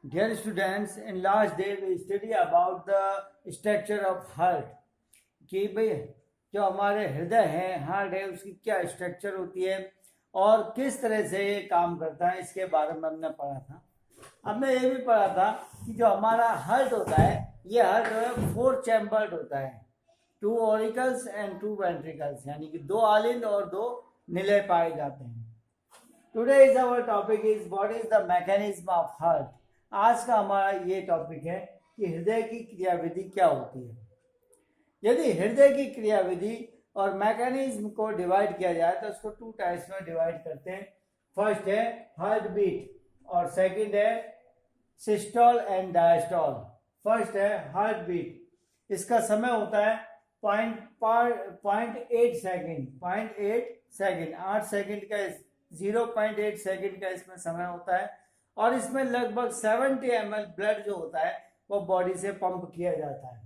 Dear students, in last day we study about the structure of heart. कि भाई जो हमारे हृदय है, हार्ट है, उसकी क्या स्ट्रक्चर होती है और किस तरह से ये काम करता है, इसके बारे में हमने पढ़ा था। हमने ये भी पढ़ा था कि जो हमारा हार्ट होता है, ये हार्ट जो है 4 चैम्बर्ड होता है, 2 ऑरिकल्स एंड 2 वेंट्रिकल्स, यानी कि 2 आलिंद और 2 निलय पाए जाते हैं। Today is our topic is what is the mechanism of heart. आज का हमारा ये टॉपिक है कि हृदय की क्रियाविधि क्या होती है। यदि हृदय की क्रियाविधि और मैकेनिज्म को डिवाइड किया जाए तो उसको 2 टाइप्स में डिवाइड करते हैं। फर्स्ट है हार्ट बीट और सेकंड है सिस्टोल एंड डायस्टोल। फर्स्ट है हार्ट बीट, इसका समय होता है 0.8 सेकेंड, 8 सेकेंड का 0.8 सेकेंड का इसमें समय होता है और इसमें लगभग 70 ml ब्लड जो होता है वो बॉडी से पंप किया जाता है।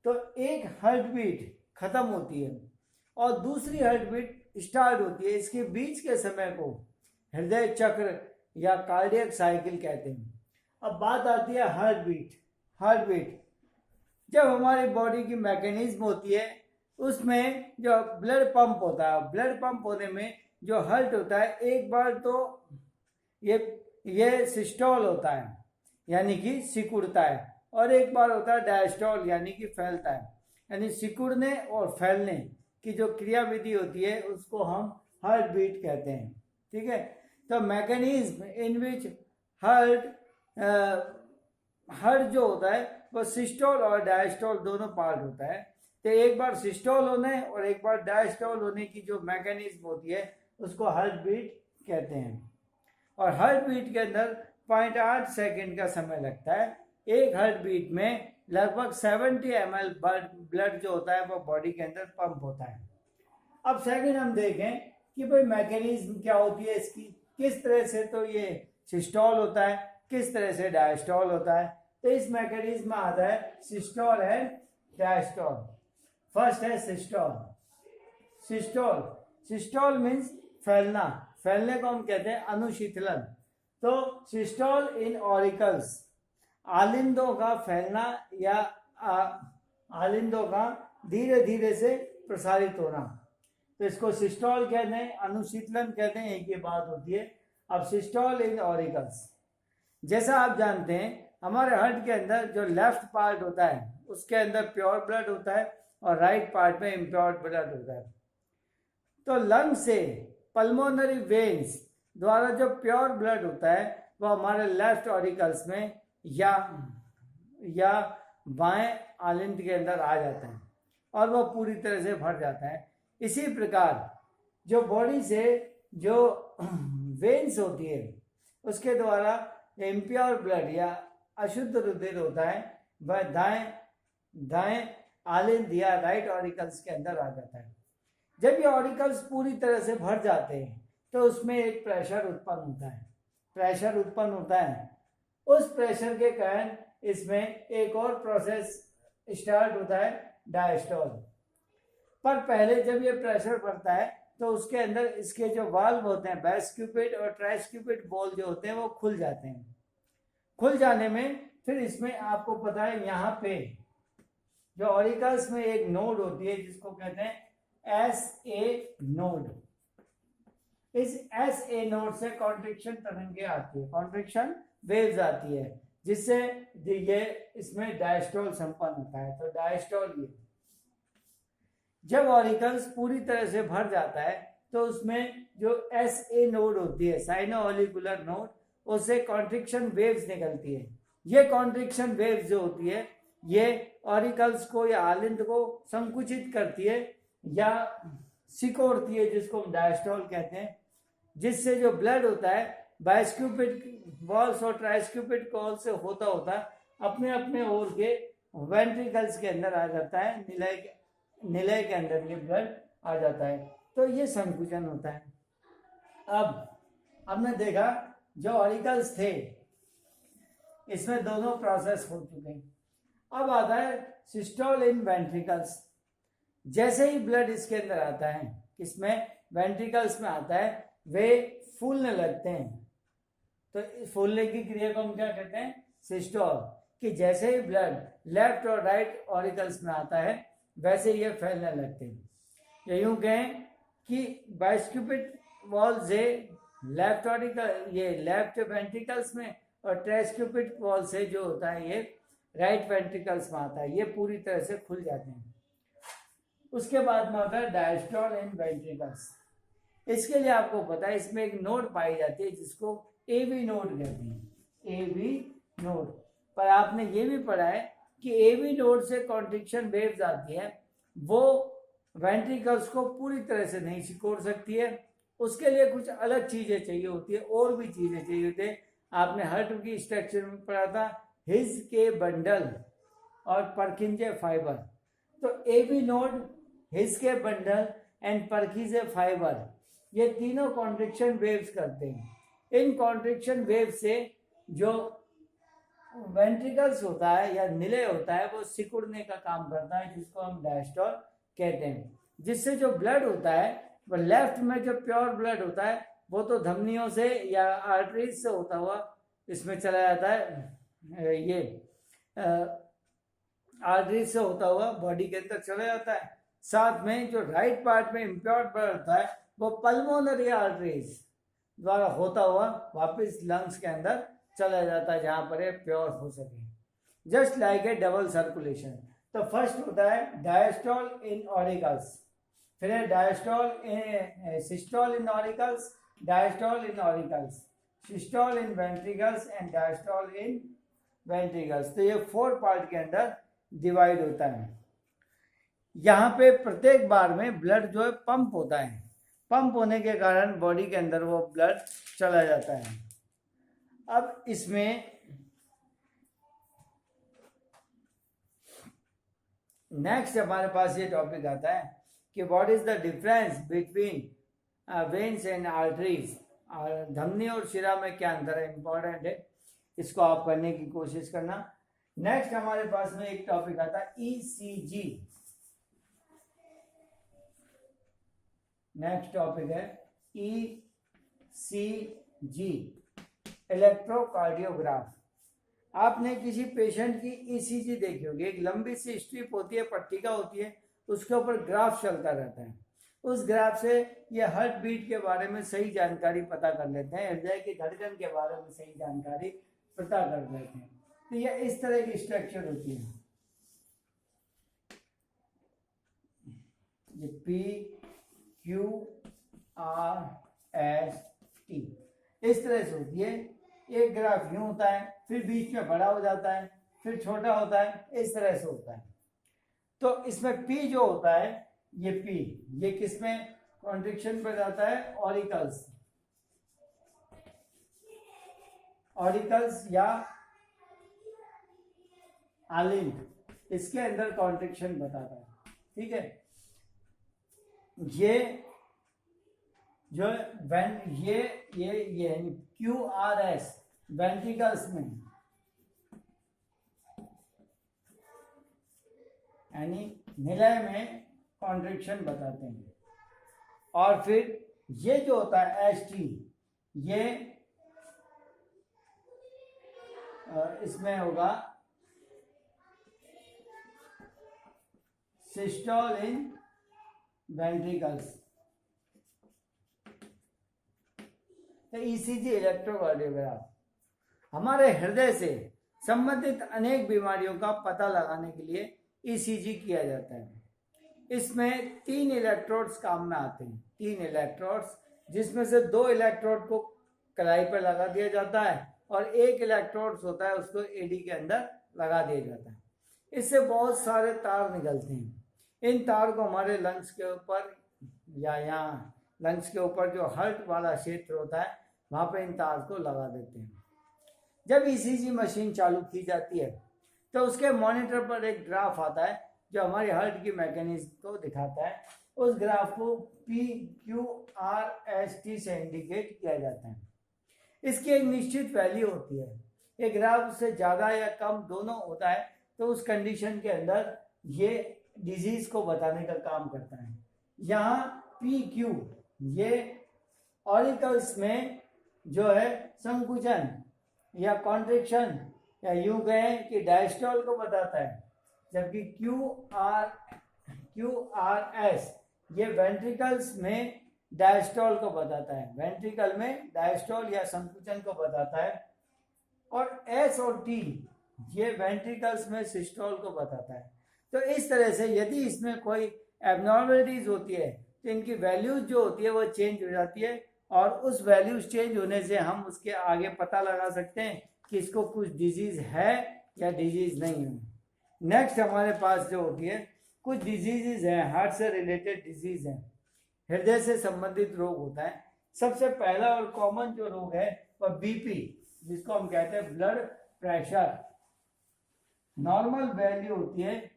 तो एक हार्ट बीट खत्म होती है और दूसरी हार्ट बीट स्टार्ट होती है। इसके बीच के समय को हृदय चक्र या कार्डियक साइकिल कहते हैं। अब बात आती है हार्ट बीट। हार्ट बीट जब हमारी बॉडी की मैकेनिज्म होती है उसमें जो ब्लड पंप होता है, ब्लड पंप होने में जो हार्ट होता है, एक बार तो ये सिस्टोल होता है यानी कि सिकुड़ता है और एक बार होता है डायस्टोल यानी कि फैलता है। यानी सिकुड़ने और फैलने की जो क्रियाविधि होती है उसको हम हार्ट बीट कहते हैं। ठीक है, तो मैकेनिज्म इन विच हार्ट जो होता है वो सिस्टोल और डायस्टोल दोनों पार्ट होता है। तो एक बार सिस्टोल होने और एक बार डायस्टोल होने की जो मैकेनिज्म होती है उसको हार्ट बीट कहते हैं। और हार्ट बीट के अंदर 0.8 सेकेंड का समय लगता है। एक हार्ट बीट में लगभग 70 ml ब्लड जो होता है वो बॉडी के अंदर पंप होता है। अब सेकंड हम देखें कि भाई मैकेनिज्म क्या होती है इसकी, किस तरह से तो ये सिस्टोल होता है, किस तरह से डायस्टोल होता है। तो इस मैकेनिज्म में आता है सिस्टोल एंड डायस्टोल। फर्स्ट है सिस्टोल। सिस्टोल सिस्टोल मीन्स फैलना, फैलने को हम कहते हैं अनुशीतलन। तो सिस्टोल इन ऑरिकल्स, आलिंदों का फैलना या आलिंदों का धीरे धीरे से प्रसारित होना, तो इसको सिस्टोल कहते हैं, अनुशीतलन कहते हैं, एक ही बात होती है। अब सिस्टोल इन ऑरिकल्स, जैसा आप जानते हैं हमारे हार्ट के अंदर जो लेफ्ट पार्ट होता है उसके अंदर प्योर ब्लड होता है और राइट पार्ट में इम्प्योर ब्लड होता है। तो लंग से पल्मोनरी वेन्स द्वारा जो प्योर ब्लड होता है वो हमारे लेफ्ट ऑरिकल्स में या बाएं आलिंद के अंदर आ जाता है और वो पूरी तरह से भर जाता है। इसी प्रकार जो बॉडी से जो वेन्स होती है उसके द्वारा इम्प्योर ब्लड या अशुद्ध रुधिर होता है वह दाएं आलिंद या राइट ऑरिकल्स के अंदर आ जाता है। जब ये ऑरिकल्स पूरी तरह से भर जाते हैं तो उसमें एक प्रेशर उत्पन्न होता है। उस प्रेशर के कारण इसमें एक और प्रोसेस स्टार्ट होता है, डायस्टोल। पर पहले जब ये प्रेशर बढ़ता है तो उसके अंदर इसके जो वाल्व होते हैं, बाइस्क्यूपिड और ट्राइस्क्यूपिड बॉल जो होते हैं वो खुल जाते हैं। खुल जाने में फिर इसमें आपको पता है यहाँ पे जो ऑरिकल्स में एक नोड होती है जिसको कहते हैं SA नोड। इस SA नोड से कॉन्ट्रिक्शन तरंगे आती है, कॉन्ट्रिक्शन वेव्स आती है, जिससे ये इसमें डायस्टोल संपन्न होता है। तो डायस्टोल, ये जब ऑरिकल्स पूरी तरह से भर जाता है तो उसमें जो SA नोड होती है, साइनो-ऑलिकुलर नोड, उससे कॉन्ट्रिक्शन वेव्स निकलती है। ये कॉन्ट्रिक्शन वेव्स जो होती है ये ऑरिकल्स को या आलिंद को संकुचित करती है या सिकोड़ती है, जिसको हम डायस्टोल कहते हैं, जिससे जो ब्लड होता है बाइस्क्यूपिड वॉल्स और ट्राइस्क्यूपिड कॉल से होता अपने अपने ओर के वेंट्रिकल्स के अंदर आ जाता है, निलय के अंदर ये ब्लड आ जाता है। तो ये संकुचन होता है। अब हमने देखा जो ऑरिकल्स थे इसमें दोनों प्रोसेस हो चुके हैं। अब आता है सिस्टोल इन वेंट्रिकल्स। जैसे ही ब्लड इसके अंदर आता है, इसमें वेंट्रिकल्स में आता है, वे फूलने लगते हैं। तो फूलने की क्रिया को हम क्या कहते हैं? सिस्टोल। कि जैसे ही ब्लड लेफ्ट और राइट ऑरिकल्स में आता है वैसे ये फैलने लगते हैं। या यूं कहें कि बाइस्क्यूपिट वॉल से लेफ्ट ऑरिकल, ये लेफ्ट वेंट्रिकल्स में, और ट्राइस्क्यूपिट वॉल से जो होता है ये राइट वेंट्रिकल्स में आता है, ये पूरी तरह से खुल जाते हैं। उसके बाद में होता है डायस्टोल इन वेंट्रिकल्स। इसके लिए आपको पता है इसमें एक नोड पाई जाती है जिसको एवी नोड कहते हैं, एवी नोड। पर आपने ये भी पढ़ा है कि एवी नोड से कॉन्ट्रिक्शन वेव्स आती है, वो वेंट्रिकल्स को पूरी तरह से नहीं सिकोड़ सकती है। उसके लिए कुछ अलग चीजें चाहिए होती है, और भी चीजें चाहिए होती है। आपने हर्ट की स्ट्रक्चर में पढ़ा था हिज के बंडल और परकिंजे फाइबर। तो एवी नोड, हिज के बंडल एंड परकिंजे फाइबर, ये तीनों कॉन्ट्रिक्शन वेव्स करते हैं। इन कॉन्ट्रिक्शन वेव से जो वेंट्रिकल्स होता है या निलय होता है वो सिकुड़ने का काम करता है, जिसको हम डायस्टोल कहते हैं। जिससे जो ब्लड होता है वो लेफ्ट में जो प्योर ब्लड होता है वो तो धमनियों से या आर्टरीज से होता हुआ इसमें चला जाता है, ये आर्टरीज से होता हुआ बॉडी के अंदर चला जाता है। साथ में जो राइट पार्ट में इम्प्योर ब्लड होता है वो पल्मोनरी आर्टरीज द्वारा होता हुआ वापस लंग्स के अंदर चला जाता है जहां पर ये प्योर हो सके। Just like A double circulation. तो फर्स्ट होता है डायस्टोल इन ऑरिकल्स, फिर है diastole in systole in auricles, diastole in auricles, systole in ventricles and diastole in ventricles. तो ये 4 पार्ट के अंदर डिवाइड होता है। यहाँ पे प्रत्येक बार में ब्लड जो है पंप होता है, पंप होने के कारण बॉडी के अंदर वो ब्लड चला जाता है। अब इसमें नेक्स्ट हमारे पास ये टॉपिक आता है कि what is the difference between veins and arteries. और धमनी और शिरा में क्या अंतर है, इंपॉर्टेंट है, इसको आप करने की कोशिश करना। नेक्स्ट हमारे पास में एक टॉपिक आता है ईसीजी। नेक्स्ट टॉपिक है ईसीजी, इलेक्ट्रोकार्डियोग्राफ। आपने किसी पेशेंट की ईसीजी देखी होगी, एक लंबी सी स्ट्रिप होती है, पट्टिका होती है, उसके ऊपर ग्राफ चलता रहता है। उस ग्राफ से ये हार्ट बीट के बारे में सही जानकारी पता कर लेते हैं, हृदय की धड़कन के बारे में सही जानकारी पता कर लेते हैं। तो ये इस तरह की स्ट्रक्चर होती है, ये P Q R S T इस तरह से होती है। एक ग्राफ यूं होता है, फिर बीच में बड़ा हो जाता है, फिर छोटा होता है, इस तरह से होता है। तो इसमें P जो होता है, ये P, ये किसमें कॉन्ट्रिक्शन पर जाता है, ऑरिकल्स, ऑरिकल्स या आलिंग, इसके अंदर कॉन्ट्रिक्शन बताता है। ठीक है, ये जो ये QRS वेंट्रिकल्स में, यानी निलय में कॉन्ट्रिक्शन बताते हैं। और फिर ये जो होता है ST, ये इसमें होगा सिस्टोल इन वेंट्रिकल्स। तो ईसीजी, इलेक्ट्रोकार्डियोग्राफ, हमारे हृदय से संबंधित अनेक बीमारियों का पता लगाने के लिए ईसीजी किया जाता है। इसमें 3 इलेक्ट्रोड्स काम में आते हैं, 3 इलेक्ट्रोड्स, जिसमें से 2 इलेक्ट्रोड को कलाई पर लगा दिया जाता है और 1 इलेक्ट्रोड्स होता है उसको एडी के अंदर लगा दिया जाता है। इससे बहुत सारे तार निकलते हैं। इन तार को हमारे लंग्स के ऊपर या यहाँ लंग्स के ऊपर जो हार्ट वाला क्षेत्र होता है वहाँ पे इन तार को लगा देते हैं। जब ईसीजी मशीन चालू की जाती है तो उसके मॉनिटर पर एक ग्राफ आता है जो हमारे हार्ट की मैकेनिज्म को दिखाता है। उस ग्राफ को PQRST से इंडिकेट किया जाता है। इसकी एक निश्चित वैल्यू होती है, एक ग्राफ से ज़्यादा या कम दोनों होता है तो उस कंडीशन के अंदर ये डिजीज को बताने का काम करता है। यहाँ PQ ये ऑरिकल्स में जो है संकुचन या कॉन्ट्रिक्शन या यूं कहें कि डायस्टोल को बताता है, जबकि QRS ये वेंट्रिकल्स में डायस्टोल को बताता है, वेंट्रिकल में डायस्टोल या संकुचन को बताता है, और S और T ये वेंट्रिकल्स में सिस्टोल को बताता है। तो इस तरह से यदि इसमें कोई एबनॉर्मलिटीज होती है तो इनकी वैल्यूज जो होती है वो चेंज हो जाती है, और उस वैल्यूज चेंज होने से हम उसके आगे पता लगा सकते हैं कि इसको कुछ डिजीज है या डिजीज नहीं है। नेक्स्ट हमारे पास जो होती है कुछ डिजीजेज हैं, हार्ट से रिलेटेड डिजीज हैं, हृदय से संबंधित रोग होता है। सबसे पहला और कॉमन जो रोग है वह बीपी, जिसको हम कहते हैं ब्लड प्रेशर। नॉर्मल वैल्यू होती है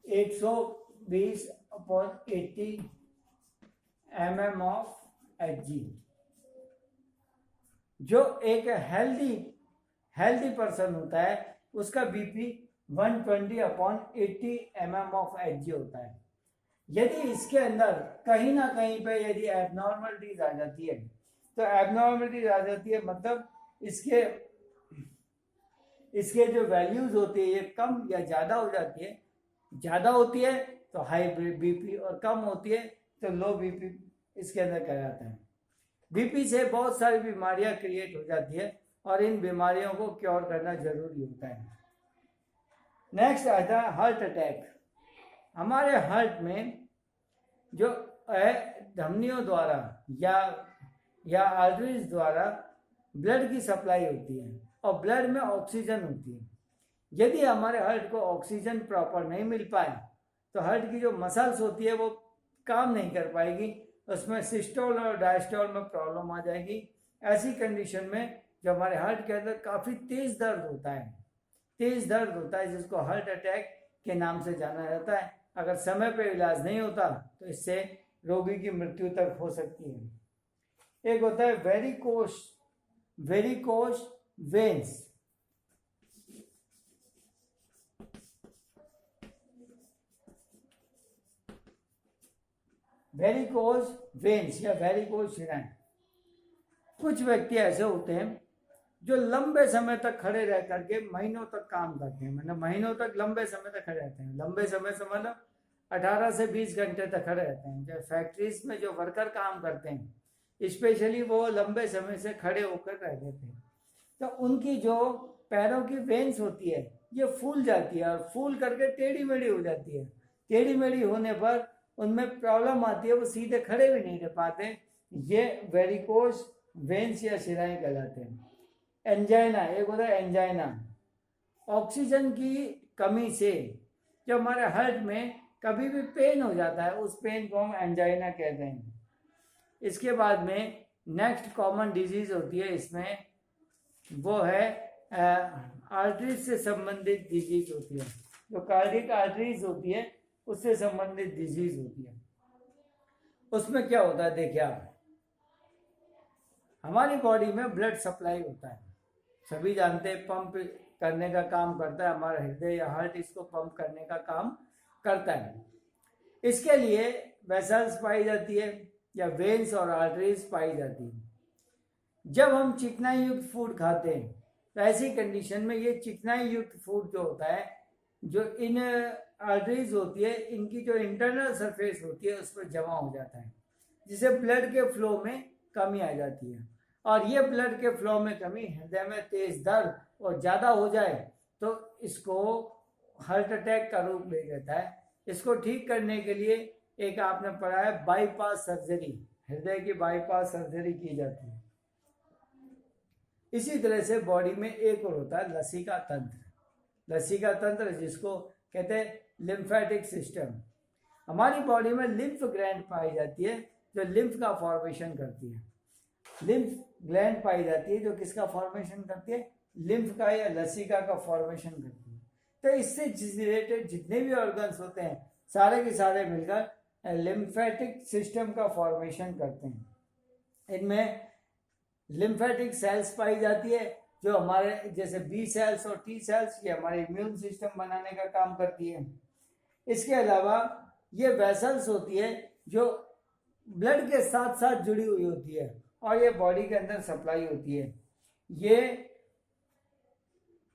120/80 mm ऑफ Hg। जो एक हेल्दी पर्सन होता है उसका बीपी 120/80 mm ऑफ Hg होता है। यदि इसके अंदर कहीं ना कहीं पे यदि एबनॉर्मलिटीज आ जाती है, तो एबनॉर्मलिटीज आ जाती है मतलब इसके जो वैल्यूज होती है ये कम या ज़्यादा हो जाती है। ज़्यादा होती है तो हाई बीपी और कम होती है तो लो बीपी इसके अंदर कहलाता है। बीपी से बहुत सारी बीमारियां क्रिएट हो जाती है और इन बीमारियों को क्योर करना जरूरी होता है। नेक्स्ट आता है हार्ट अटैक। हमारे हार्ट में जो धमनियों द्वारा या आर्टरीज द्वारा ब्लड की सप्लाई होती है और ब्लड में ऑक्सीजन होती है। यदि हमारे हार्ट को ऑक्सीजन प्रॉपर नहीं मिल पाए तो हार्ट की जो मसल्स होती है वो काम नहीं कर पाएगी, उसमें सिस्टोल और डायस्टोल में प्रॉब्लम आ जाएगी। ऐसी कंडीशन में जो हमारे हार्ट के अंदर काफ़ी तेज दर्द होता है जिसको हार्ट अटैक के नाम से जाना जाता है। अगर समय पर इलाज नहीं होता तो इससे रोगी की मृत्यु तक हो सकती है। एक होता है वेरिकोस वेन्स। वेरिकोस वेन्स या वेरिकोस शिराएं। कुछ व्यक्ति ऐसे होते हैं जो लंबे समय तक खड़े रह करके महीनों तक काम करते हैं, मतलब महीनों तक लंबे समय तक खड़े रहते हैं। लंबे समय से मतलब 18 से 20 घंटे तक खड़े रहते हैं। जो फैक्ट्रीज में जो वर्कर काम करते हैं स्पेशली वो लंबे समय से खड़े होकर रहते हैं, तो उनकी जो पैरों की वेन्स होती है ये फूल जाती है और फूल करके टेढ़ी मेढ़ी हो जाती है। टेढ़ी मेढ़ी होने पर उनमें प्रॉब्लम आती है, वो सीधे खड़े भी नहीं रह पाते। ये वेरिकोस वेन्स या शिराएं कहलाते हैं। एंजाइना, एक होता है एंजाइना। ऑक्सीजन की कमी से जो हमारे हार्ट में कभी भी पेन हो जाता है उस पेन को हम एंजाइना कहते हैं। इसके बाद में नेक्स्ट कॉमन डिजीज होती है इसमें, वो है आर्टरीज से संबंधित डिजीज होती है। जो कार्डियक आर्टरीज होती है उससे संबंधित डिजीज होती है। उसमें क्या होता है देखिए आप, हमारी बॉडी में ब्लड सप्लाई होता है, सभी जानते हैं पंप करने का काम करता है हमारा हृदय या हार्ट, इसको पंप करने का काम करता है। इसके लिए वेसल्स पाई जाती है या वेन्स और आर्टरीज पाई जाती है। जब हम चिकनाई युक्त फूड खाते हैं तो ऐसी कंडीशन में ये चिकनाई युक्त फूड जो होता है, जो इन आर्टरीज होती है, इनकी जो इंटरनल सरफेस होती है उस पर जमा हो जाता है, जिससे ब्लड के फ्लो में कमी आ जाती है। और ये ब्लड के फ्लो में कमी हृदय में तेज दर्द और ज़्यादा हो जाए तो इसको हार्ट अटैक का रूप ले लेता है। इसको ठीक करने के लिए एक आपने पढ़ा है बाईपास सर्जरी, हृदय की बाईपास सर्जरी की जाती है। इसी तरह से बॉडी में एक और होता है लसीका तंत्र। लसीका तंत्र जिसको कहते हैं लिम्फेटिक सिस्टम। हमारी बॉडी में लिम्फ ग्लैंड पाई जाती है जो लिम्फ का फॉर्मेशन करती है। लिम्फ ग्लैंड पाई जाती है जो किसका फॉर्मेशन करती है, लिम्फ का या लसीका का फॉर्मेशन करती है। तो इससे रिलेटेड जितने भी ऑर्गन्स होते हैं सारे के सारे मिलकर लिम्फेटिक सिस्टम का फॉर्मेशन करते हैं। इनमें लिम्फेटिक सेल्स पाई जाती है जो हमारे जैसे बी सेल्स और टी सेल्स, ये हमारे इम्यून सिस्टम बनाने का काम करती है। इसके अलावा ये वेसल्स होती है जो ब्लड के साथ साथ जुड़ी हुई होती है और ये बॉडी के अंदर सप्लाई होती है। ये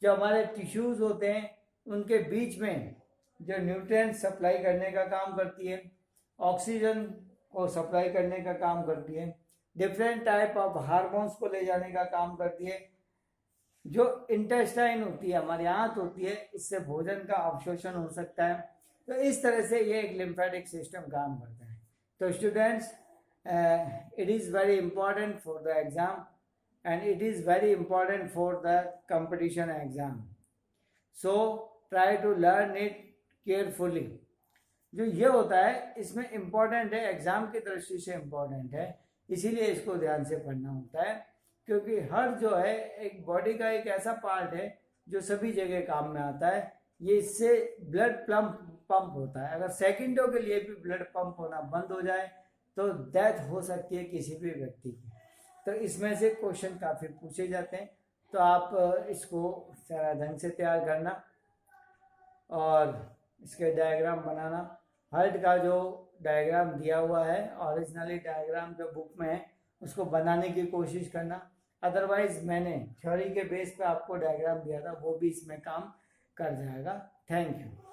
जो हमारे टिश्यूज होते हैं उनके बीच में जो न्यूट्रिएंट सप्लाई करने का काम करती है, ऑक्सीजन को सप्लाई करने का काम करती है, डिफरेंट टाइप ऑफ हार्मोन्स को ले जाने का काम करती है। जो इंटेस्टाइन होती है, हमारी आंत होती है, इससे भोजन का अवशोषण हो सकता है। तो इस तरह से ये एक लिम्फेटिक सिस्टम काम करता है। तो students, it is very important for the exam and it is very important for the competition exam, so try to learn it carefully। जो ये होता है इसमें इम्पॉर्टेंट है, एग्जाम की दृष्टि से इम्पॉर्टेंट है, इसीलिए इसको ध्यान से पढ़ना होता है। क्योंकि हर जो है एक बॉडी का एक ऐसा पार्ट है जो सभी जगह काम में आता है। ये इससे ब्लड पंप होता है। अगर सेकंडों के लिए भी ब्लड पंप होना बंद हो जाए तो डेथ हो सकती है किसी भी व्यक्ति की। तो इसमें से क्वेश्चन काफ़ी पूछे जाते हैं, तो आप इसको सारा ढंग से तैयार करना और इसके डायग्राम बनाना। हर्ट का जो डायग्राम दिया हुआ है, ओरिजिनली डायग्राम जो बुक में है उसको बनाने की कोशिश करना। अदरवाइज मैंने थ्योरी के बेस पे आपको डायग्राम दिया था, वो भी इसमें काम कर जाएगा। Thank you.